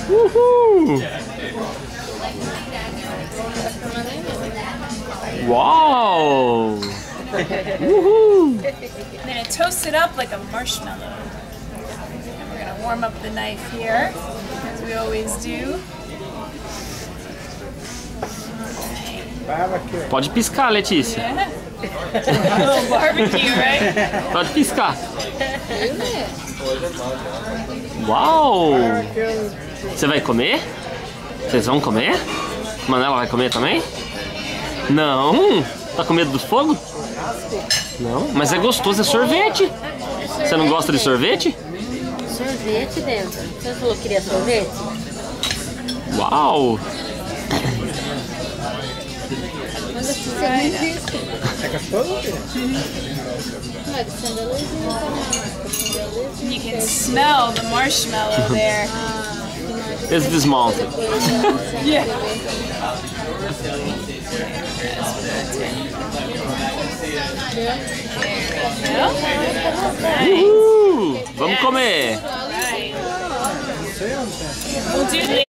Uhul! Wow! Woohoo! Then I toast it up like a marshmallow. And we're gonna warm up the knife here, as we always do. Pode piscar, Letícia. Yeah. A little barbecue, right? Pode piscar. Uau! Você vai comer? Vocês vão comer? Manela vai comer também? Não! Tá com medo do fogo? Não, mas é gostoso, é sorvete. Você não gosta de sorvete? Sorvete dentro. Você falou que queria sorvete? Uau! É gostoso? You can smell the marshmallow there. It's dismounted. Yeah. Vamos comer! Right. We'll do